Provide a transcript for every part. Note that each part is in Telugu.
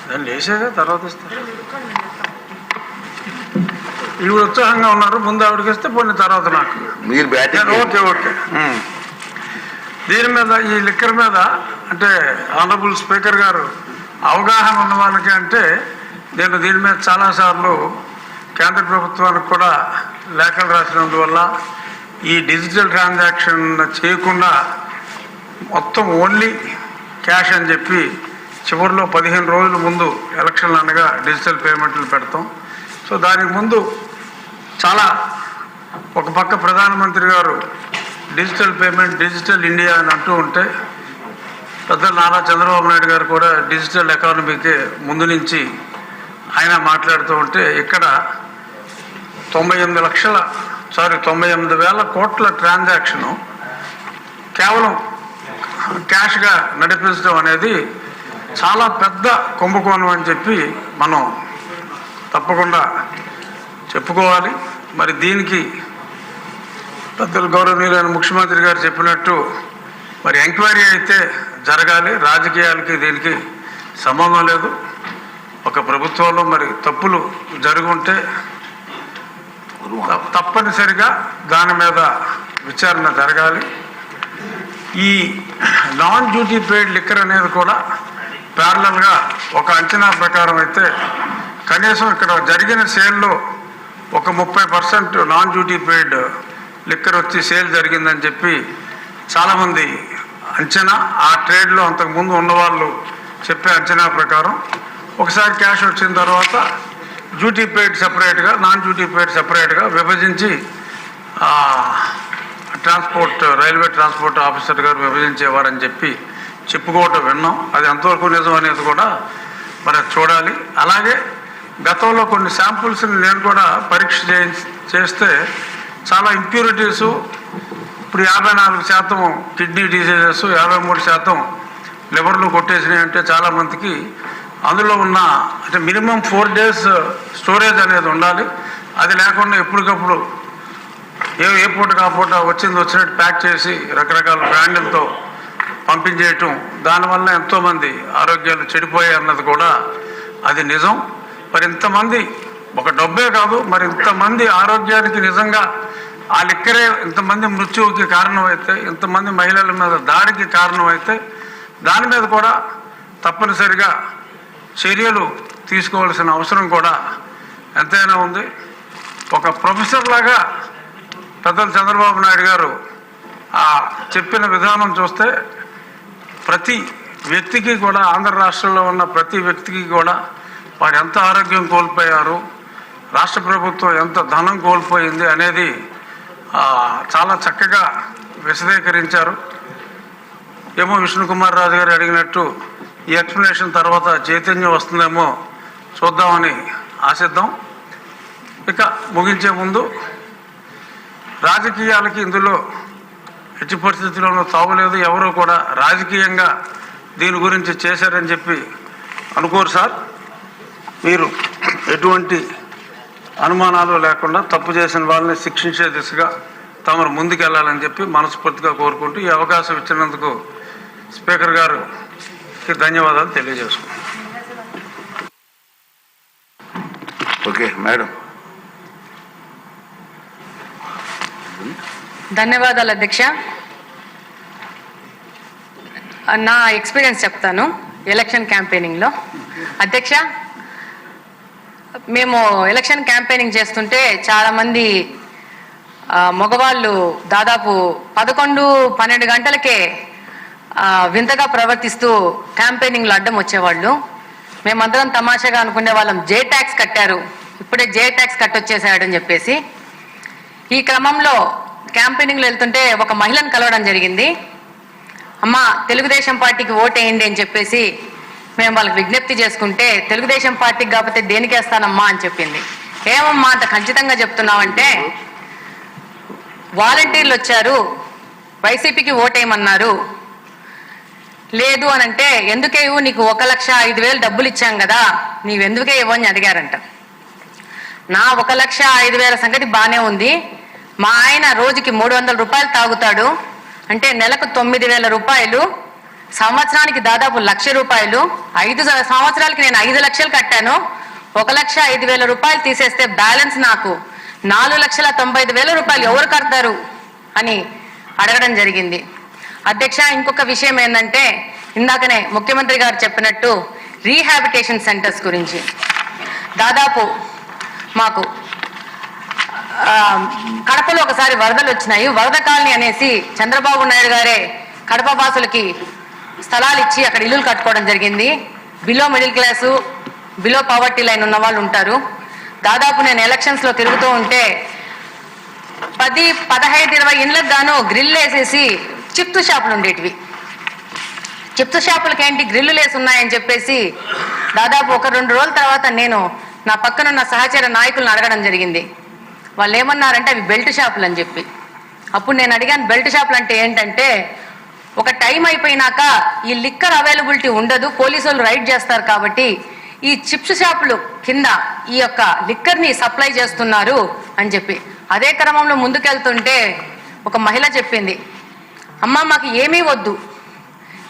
దాన్ని వేసాక తర్వాత ఇస్తారు. ఇవి ఉత్సాహంగా ఉన్నారు, ముందు ఆవిడకి ఇస్తే పోయిన తర్వాత నాకు మీరు బ్యాటింగ్. Okay okay. దీని మీద ఈ లిక్కర్ మీద అంటే ఆనరబుల్ స్పీకర్ గారు అవగాహన ఉన్న వాళ్ళకి అంటే నేను దీని మీద చాలాసార్లు కేంద్ర ప్రభుత్వానికి కూడా లేఖలు రాసినందువల్ల ఈ డిజిటల్ ట్రాన్సాక్షన్ చేయకుండా మొత్తం ఓన్లీ క్యాష్ అని చెప్పి చివరిలో 15 రోజుల ముందు ఎలక్షన్లు అనగా డిజిటల్ పేమెంట్లు పెడతాం. సో దానికి ముందు చాలా ఒక పక్క ప్రధానమంత్రి గారు డిజిటల్ పేమెంట్, డిజిటల్ ఇండియా అని అంటూ ఉంటే పెద్దలు నారా చంద్రబాబు నాయుడు గారు కూడా డిజిటల్ ఎకానమీకి ముందు నుంచి ఆయన మాట్లాడుతూ ఉంటే ఇక్కడ 98,000 కోట్ల ట్రాన్సాక్షను కేవలం క్యాష్గా నడిపించడం అనేది చాలా పెద్ద కుంభకోణం అని చెప్పి మనం తప్పకుండా చెప్పుకోవాలి. మరి దీనికి పెద్దలు గౌరవనీయులైన ముఖ్యమంత్రి గారు చెప్పినట్టు మరి ఎంక్వైరీ అయితే జరగాలి. రాజకీయాలకి దీనికి సంబంధం లేదు. ఒక ప్రభుత్వంలో మరి తప్పులు జరుగుంటే తప్పనిసరిగా దాని మీద విచారణ జరగాలి. ఈ నాన్ డ్యూటీ పెయిడ్ లిక్కర్ అనేది కూడా ప్యారలల్గా ఒక అంచనా ప్రకారం అయితే కనీసం ఇక్కడ జరిగిన సేల్లో ఒక 30% నాన్ డ్యూటీ పెయిడ్ లిక్కర్ వచ్చి సేల్ జరిగిందని చెప్పి చాలామంది అంచనా. ఆ ట్రేడ్లో అంతకుముందు ఉన్నవాళ్ళు చెప్పే అంచనా ప్రకారం ఒకసారి క్యాష్ వచ్చిన తర్వాత డ్యూటీ పెయిడ్ సపరేట్గా, నాన్ డ్యూటీ పెయిడ్ సపరేట్గా విభజించి రైల్వే ట్రాన్స్పోర్ట్ ఆఫీసర్ గారు విభజించేవారని చెప్పి చెప్పుకోవటం విన్నాం. అది ఎంతవరకు నిజం అనేది కూడా మరి చూడాలి. అలాగే గతంలో కొన్ని శాంపుల్స్ని నేను కూడా పరీక్ష చేస్తే చాలా ఇంప్యూరిటీసు, ఇప్పుడు 54% కిడ్నీ డిసీజెస్, 53% లివర్లు కొట్టేసినాయి. అంటే చాలామందికి అందులో ఉన్న అంటే మినిమం 4 days స్టోరేజ్ అనేది ఉండాలి. అది లేకుండా ఎప్పటికప్పుడు ఏ పూట ఆ పూట వచ్చినట్టు ప్యాక్ చేసి రకరకాల బ్రాండ్లతో పంపించేయటం, దానివల్ల ఎంతోమంది ఆరోగ్యాలు చెడిపోయాయి అన్నది కూడా అది నిజం. మరి ఇంతమంది ఒక డబ్బే కాదు, మరి ఇంతమంది ఆరోగ్యానికి నిజంగా ఆ లిక్కరే ఇంతమంది మృత్యువుకి కారణమైతే, ఇంతమంది మహిళల మీద దాడికి కారణమైతే దాని మీద కూడా తప్పనిసరిగా చర్యలు తీసుకోవాల్సిన అవసరం కూడా ఎంతైనా ఉంది. ఒక ప్రొఫెసర్ లాగా పెద్దలు చంద్రబాబు నాయుడు గారు చెప్పిన విధానం చూస్తే ప్రతి వ్యక్తికి కూడా, ఆంధ్ర రాష్ట్రంలో ఉన్న ప్రతి వ్యక్తికి కూడా వారు ఎంత ఆరోగ్యం కోల్పోయారు, రాష్ట్ర ప్రభుత్వం ఎంత ధనం కోల్పోయింది అనేది చాలా చక్కగా విశదీకరించారు. ఏమో విష్ణుకుమార్ రాజు గారు అడిగినట్టు ఈ ఎక్స్ప్లెనేషన్ తర్వాత చైతన్యం వస్తుందేమో చూద్దామని ఆశిద్దాం. ఇక ముగించే ముందు రాజకీయాలకి ఇందులో ఎట్టి పరిస్థితుల్లోనూ తావులేదు. ఎవరూ కూడా రాజకీయంగా దీని గురించి చేశారని చెప్పి అనుకోరు సార్. మీరు ఎటువంటి అనుమానాలు లేకుండా తప్పు చేసిన వాళ్ళని శిక్షించే దిశగా తమరు ముందుకెళ్లాలని చెప్పి మనస్ఫూర్తిగా కోరుకుంటూ ఈ అవకాశం ఇచ్చినందుకు స్పీకర్ గారికి ధన్యవాదాలు తెలియజేసుకుంటాం. Okay madam. ధన్యవాదాలు అధ్యక్ష. నా ఎక్స్పీరియన్స్ చెప్తాను ఎలక్షన్ క్యాంపెయినింగ్లో. అధ్యక్ష, మేము ఎలక్షన్ క్యాంపెయినింగ్ చేస్తుంటే చాలామంది మగవాళ్ళు దాదాపు 11-12 గంటలకే వింతగా ప్రవర్తిస్తూ క్యాంపెయినింగ్లో అడ్డం వచ్చేవాళ్ళు. మేమందరం తమాషాగా అనుకునే వాళ్ళం, జే ట్యాక్స్ కట్టారు, ఇప్పుడే జే ట్యాక్స్ కట్టొచ్చేసాడని చెప్పేసి. ఈ క్రమంలో క్యాంపెయినింగ్లో వెళ్తుంటే ఒక మహిళను కలవడం జరిగింది. అమ్మ, తెలుగుదేశం పార్టీకి ఓటేయండి అని చెప్పేసి మేము వాళ్ళకి విజ్ఞప్తి చేసుకుంటే, తెలుగుదేశం పార్టీకి కాకపోతే దేనికి వేస్తానమ్మా అని చెప్పింది. ఏమమ్మా అంత ఖచ్చితంగా చెప్తున్నావంటే, వాలంటీర్లు వచ్చారు, వైసీపీకి ఓటేయమన్నారు. లేదు అని అంటే, ఎందుకే ఇవ్వు, నీకు 1,05,000 డబ్బులు ఇచ్చాం కదా, నీవెందుకే ఇవ్వని అడిగారంట. నా 1,05,000 సంగతి బాగానే ఉంది, మా ఆయన రోజుకి 300 రూపాయలు తాగుతాడు, అంటే నెలకు 9,000 రూపాయలు సంవత్సరానికి దాదాపు 1,00,000 రూపాయలు. 5 సంవత్సరాలకి నేను 5 లక్షలు కట్టాను. 1,05,000 రూపాయలు తీసేస్తే బ్యాలెన్స్ నాకు 4,95,000 రూపాయలు ఎవరు కడతారు అని అడగడం జరిగింది. అధ్యక్ష, ఇంకొక విషయం ఏంటంటే, ఇందాకనే ముఖ్యమంత్రి గారు చెప్పినట్టు రీహాబిటేషన్ సెంటర్స్ గురించి దాదాపు మాకు కడపలో ఒకసారి వరదలు వచ్చినాయి. వరద కాలనీ అనేసి చంద్రబాబు నాయుడు గారే కడప వాసులకి స్థలాలు ఇచ్చి అక్కడ ఇల్లులు కట్టుకోవడం జరిగింది. Below middle class, below poverty line ఉన్న వాళ్ళు ఉంటారు. దాదాపు నేను ఎలక్షన్స్లో తిరుగుతూ ఉంటే 10, 15, 20 ఇండ్లకు గాను గ్రిల్ వేసేసి చిప్స్ షాపులు ఉండేటివి. చిప్స్ షాపులకి ఏంటి గ్రిల్లు వేసి ఉన్నాయని చెప్పేసి దాదాపు 1-2 రోజుల తర్వాత నేను నా పక్కనున్న సహచర నాయకులను అడగడం జరిగింది. వాళ్ళు ఏమన్నారంటే అవి బెల్ట్ షాపులు అని చెప్పి. అప్పుడు నేను అడిగాను, బెల్ట్ షాపులు అంటే ఏంటంటే, ఒక టైం అయిపోయినాక ఈ లిక్కర్ అవైలబిలిటీ ఉండదు, పోలీసు వాళ్ళు రైడ్ చేస్తారు కాబట్టి ఈ చిప్స్ షాపులు కింద ఈ యొక్క లిక్కర్ని సప్లై చేస్తున్నారు అని చెప్పి. అదే క్రమంలో ముందుకెళ్తుంటే ఒక మహిళ చెప్పింది, అమ్మ మాకు ఏమీ వద్దు,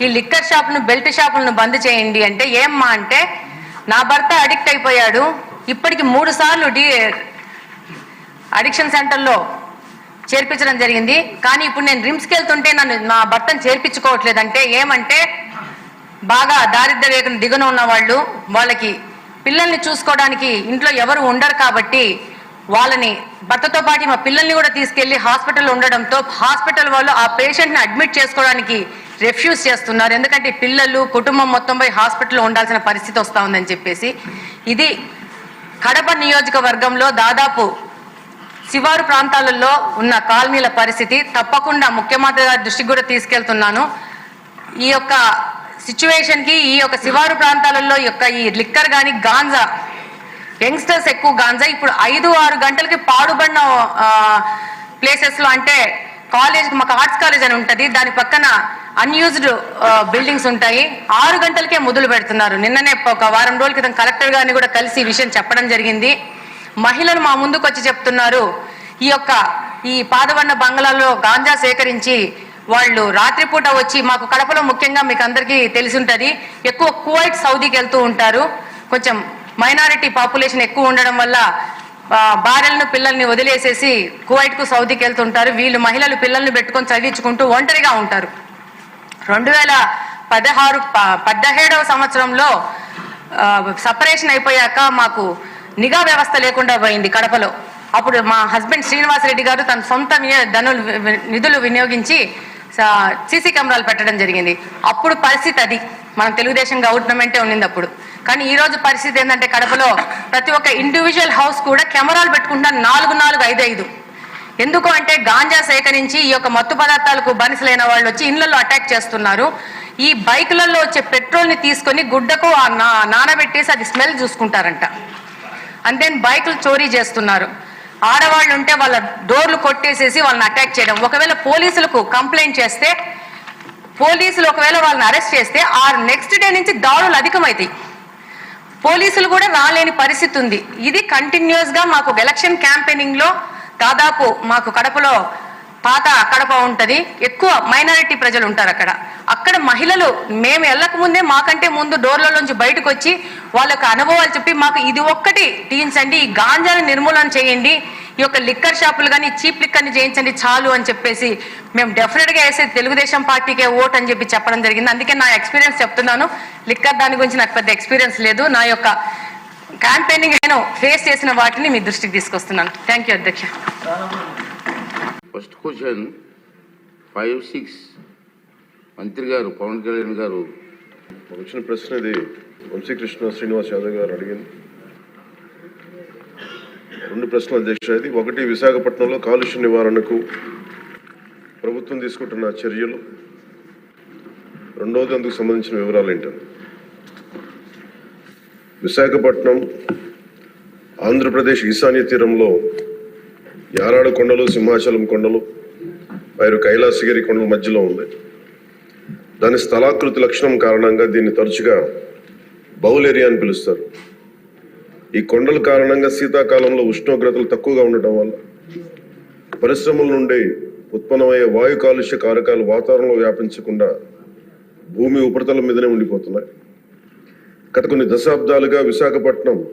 ఈ లిక్కర్ షాపును బెల్ట్ షాపులను బంద్ చేయండి అంటే. ఏమ్మా అంటే, నా భర్త అడిక్ట్ అయిపోయాడు, ఇప్పటికి 3 సార్లు అడిక్షన్ సెంటర్లో చేర్పించడం జరిగింది, కానీ ఇప్పుడు నేను రిమ్స్కి వెళ్తుంటే నా భర్తను చేర్పించుకోవట్లేదంటే. ఏమంటే, బాగా దారిద్ర్య రేఖను దిగున ఉన్న వాళ్ళు, వాళ్ళకి పిల్లల్ని చూసుకోవడానికి ఇంట్లో ఎవరు ఉండరు కాబట్టి వాళ్ళని భర్తతో పాటు మా పిల్లల్ని కూడా తీసుకెళ్లి హాస్పిటల్లో ఉండడంతో హాస్పిటల్ వాళ్ళు ఆ పేషెంట్ని అడ్మిట్ చేసుకోవడానికి రిఫ్యూజ్ చేస్తున్నారు. ఎందుకంటే పిల్లలు కుటుంబం మొత్తం పోయి హాస్పిటల్లో ఉండాల్సిన పరిస్థితి వస్తూ ఉందని చెప్పేసి. ఇది కడప నియోజకవర్గంలో దాదాపు శివారు ప్రాంతాలలో ఉన్న కాలనీల పరిస్థితి. తప్పకుండా ముఖ్యమంత్రి గారి దృష్టికి కూడా తీసుకెళ్తున్నాను. ఈ యొక్క సిచ్యువేషన్కి ఈ యొక్క శివారు ప్రాంతాలలో యొక్క ఈ లిక్కర్ కానీ గాంజా, యంగ్స్టర్స్ ఎక్కువ గాంజా ఇప్పుడు 5-6 గంటలకి పాడుబడిన ప్లేసెస్లో, అంటే కాలేజ్కి మాకు ఆర్ట్స్ కాలేజ్ అని ఉంటుంది, దాని పక్కన అన్యూజ్డ్ బిల్డింగ్స్ ఉంటాయి, 6 గంటలకే మొదలు పెడుతున్నారు. నిన్ననే ఒక వారం రోజుల క్రితం కలెక్టర్ గారిని కూడా కలిసి ఈ విషయం చెప్పడం జరిగింది. మహిళలు మా ముందుకు వచ్చి చెప్తున్నారు, ఈ పాదవన్న బంగ్లాలో గాంజా సేకరించి వాళ్ళు రాత్రిపూట వచ్చి, మాకు కడపలో ముఖ్యంగా మీకు అందరికీ తెలిసి ఉంటుంది, ఎక్కువ కువైట్ సౌదీకి వెళ్తూ ఉంటారు. కొంచెం మైనారిటీ పాపులేషన్ ఎక్కువ ఉండడం వల్ల భార్యలను పిల్లల్ని వదిలేసేసి కువైట్కు సౌదీకి వెళ్తుంటారు. వీళ్ళు మహిళలు పిల్లల్ని పెట్టుకొని చదివించుకుంటూ ఒంటరిగా ఉంటారు. 2017వ సంవత్సరంలో సపరేషన్ అయిపోయాక మాకు నిఘా వ్యవస్థ లేకుండా పోయింది కడపలో. అప్పుడు మా హస్బెండ్ శ్రీనివాసరెడ్డి గారు తన సొంత నిధులు వినియోగించి సీసీ కెమెరాలు పెట్టడం జరిగింది. అప్పుడు పరిస్థితి అది, మనం తెలుగుదేశం గవర్నమెంటే ఉన్నింది అప్పుడు. కానీ ఈ రోజు పరిస్థితి ఏంటంటే, కడపలో ప్రతి ఒక్క ఇండివిజువల్ హౌస్ కూడా కెమెరాలు పెట్టుకుంటున్నారు, 4, 5. ఎందుకు అంటే గాంజా సేకరించి ఈ యొక్క మత్తు పదార్థాలకు బానిసలైన వాళ్ళు వచ్చి ఇళ్లలో అటాక్ చేస్తున్నారు. ఈ బైకులలో వచ్చే పెట్రోల్ని తీసుకొని గుడ్డకు నానబెట్టేసి అది స్మెల్ చూసుకుంటారంట. అంతే బైకులు చోరీ చేస్తున్నారు. ఆడవాళ్ళు ఉంటే వాళ్ళ డోర్లు కొట్టేసేసి వాళ్ళని అటాక్ చేయడం. ఒకవేళ పోలీసులకు కంప్లైంట్ చేస్తే, పోలీసులు ఒకవేళ వాళ్ళని అరెస్ట్ చేస్తే ఆ నెక్స్ట్ డే నుంచి దాడులు అధికమవుతాయి. పోలీసులు కూడా రాలేని పరిస్థితి ఉంది. ఇది కంటిన్యూస్గా మాకు ఎలక్షన్ క్యాంపెయినింగ్లో దాదాపు మాకు కడపలో పాత కడప ఉంటుంది, ఎక్కువ మైనారిటీ ప్రజలు ఉంటారు అక్కడ మహిళలు మేము వెళ్ళక ముందే మాకంటే ముందు డోర్లలోంచి బయటకు వచ్చి వాళ్ళ యొక్క అనుభవాలు చెప్పి, మాకు ఇది ఒక్కటి తీయించండి, ఈ గాంజాని నిర్మూలన చేయండి, ఈ యొక్క లిక్కర్ షాపులు కానీ చీప్ లిక్కర్ని చేయించండి చాలు అని చెప్పేసి మేము డెఫినెట్గా వేసే తెలుగుదేశం పార్టీకే ఓట్ అని చెప్పి చెప్పడం జరిగింది. అందుకే నా ఎక్స్పీరియన్స్ చెప్తున్నాను. లిక్కర్ దాని గురించి నాకు పెద్ద ఎక్స్పీరియన్స్ లేదు. నా యొక్క క్యాంపెయినింగ్ నేను ఫేస్ చేసిన వాటిని మీ దృష్టికి తీసుకొస్తున్నాను. థ్యాంక్ యూ అధ్యక్ష. ఫస్ట్ క్వశ్చన్ 5-6 మంత్రి గారు పవన్ కళ్యాణ్ గారు వచ్చిన ప్రశ్న ఇది వంశీకృష్ణ శ్రీనివాస్ యాదవ్ గారు అడిగింది. 2 ప్రశ్నలు అధ్యక్ష. ఇది ఒకటి, విశాఖపట్నంలో కాలుష్య నివారణకు ప్రభుత్వం తీసుకుంటున్న చర్యలు, రెండవది అందుకు సంబంధించిన వివరాలు ఏంటంటే, విశాఖపట్నం ఆంధ్రప్రదేశ్ ఈశాన్య తీరంలో యారాడు కొండలు, సింహాచలం కొండలు, పైరు కైలాసగిరి కొండల మధ్యలో ఉంది. దాని స్థలాకృతి లక్షణం కారణంగా దీన్ని తరచుగా బౌల్ ఏరియా అని పిలుస్తారు. ఈ కొండల కారణంగా శీతాకాలంలో ఉష్ణోగ్రతలు తక్కువగా ఉండటం వల్ల పరిశ్రమల నుండి ఉత్పన్నమయ్యే వాయు కాలుష్య కారకాలు వాతావరణంలో వ్యాపించకుండా భూమి ఉపరితలం మీదనే ఉండిపోతున్నాయి. గత కొన్ని దశాబ్దాలుగా విశాఖపట్నం